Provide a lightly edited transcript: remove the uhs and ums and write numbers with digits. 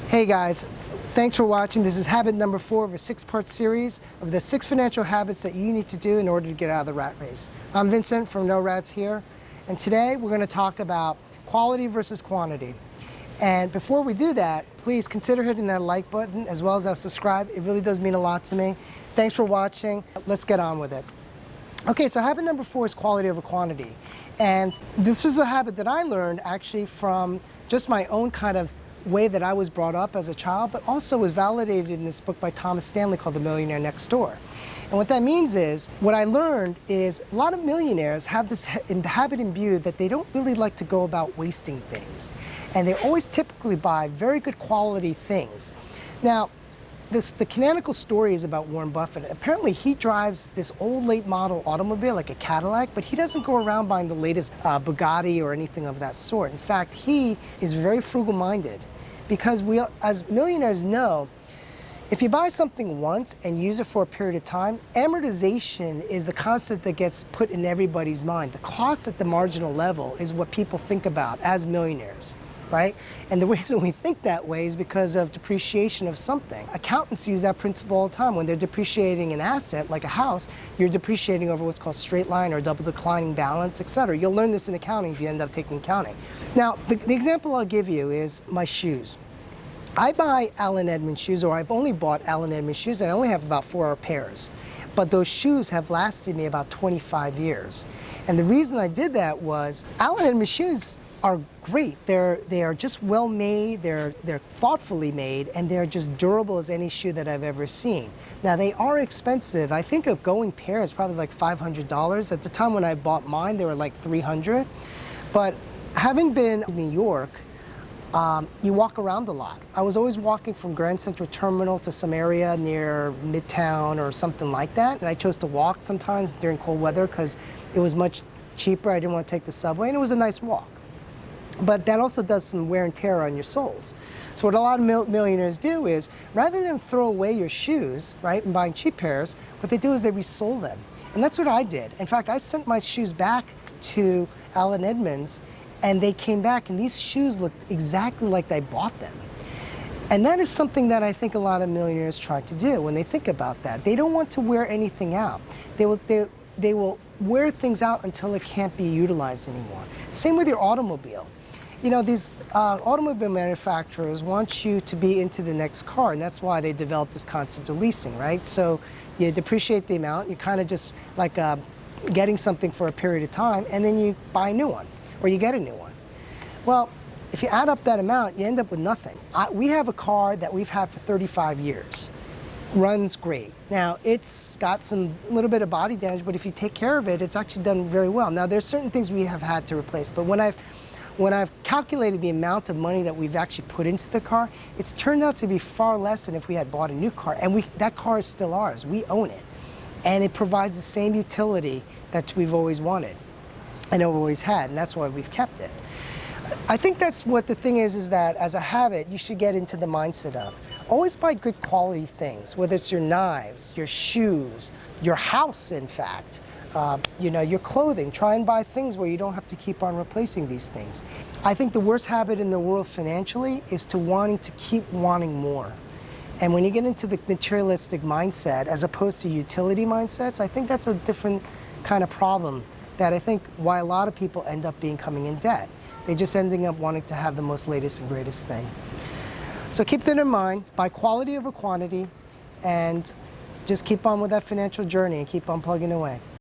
Hey guys, thanks for watching. This is habit number 4 of a 6-part series of the 6 financial habits that you need to do in order to get out of the rat race. I'm Vincent from No Rats Here, and today we're going to talk about quality versus quantity. And before we do that, please consider hitting that like button as well as that subscribe. It really does mean a lot to me. Thanks for watching. Let's get on with it. Okay, so habit number 4 is quality over quantity. And this is a habit that I learned actually from just my own kind of way that I was brought up as a child, but also was validated in this book by Thomas Stanley called The Millionaire Next Door. And what that means is, what I learned is a lot of millionaires have this habit imbued that they don't really like to go about wasting things. And they always typically buy very good quality things. Now, the canonical story is about Warren Buffett. Apparently he drives this old late model automobile like a Cadillac, but he doesn't go around buying the latest Bugatti or anything of that sort. In fact, he is very frugal minded. Because we, as millionaires, know if you buy something once and use it for a period of time, amortization is the concept that gets put in everybody's mind. The cost at the marginal level is what people think about as millionaires, right? And the reason we think that way is because of depreciation of something. Accountants use that principle all the time. When they're depreciating an asset, like a house, you're depreciating over what's called straight line or double declining balance, etc. You'll learn this in accounting if you end up taking accounting. Now, the example I'll give you is my shoes. I buy Allen Edmonds shoes, or I've only bought Allen Edmonds shoes, and I only have about 4 pairs. But those shoes have lasted me about 25 years. And the reason I did that was Allen Edmonds shoes are great. They are just well made, they're thoughtfully made, and they're just durable as any shoe that I've ever seen. Now they are expensive. I think a going pair is probably like $500. At the time when I bought mine, they were like $300. But having been in New York, you walk around a lot. I was always walking from Grand Central Terminal to some area near Midtown or something like that. And I chose to walk sometimes during cold weather because it was much cheaper. I didn't want to take the subway, and it was a nice walk. But that also does some wear and tear on your soles. So what a lot of millionaires do is, rather than throw away your shoes, right, and buying cheap pairs, what they do is they resole them. And that's what I did. In fact, I sent my shoes back to Allen Edmonds, and they came back, and these shoes looked exactly like I bought them. And that is something that I think a lot of millionaires try to do when they think about that. They don't want to wear anything out. They will wear things out until it can't be utilized anymore. Same with your automobile. You know, these automobile manufacturers want you to be into the next car, and that's why they developed this concept of leasing, right? So you depreciate the amount, you kind of just like getting something for a period of time, and then you buy a new one, or you get a new one. Well, if you add up that amount, you end up with nothing. We have a car that we've had for 35 years. Runs great. Now, it's got some little bit of body damage, but if you take care of it, it's actually done very well. Now, there's certain things we have had to replace, but when I've calculated the amount of money that we've actually put into the car, it's turned out to be far less than if we had bought a new car. And that car is still ours. We own it. And it provides the same utility that we've always wanted and always had, and that's why we've kept it. I think that's what the thing is that as a habit, you should get into the mindset of always buy good quality things, whether it's your knives, your shoes, your house, in fact. You know, your clothing. Try and buy things where you don't have to keep on replacing these things. I think the worst habit in the world financially is to keep wanting more. And when you get into the materialistic mindset as opposed to utility mindsets, I think that's a different kind of problem that I think why a lot of people end up coming in debt. They're just ending up wanting to have the most latest and greatest thing. So keep that in mind, buy quality over quantity, and just keep on with that financial journey and keep on plugging away.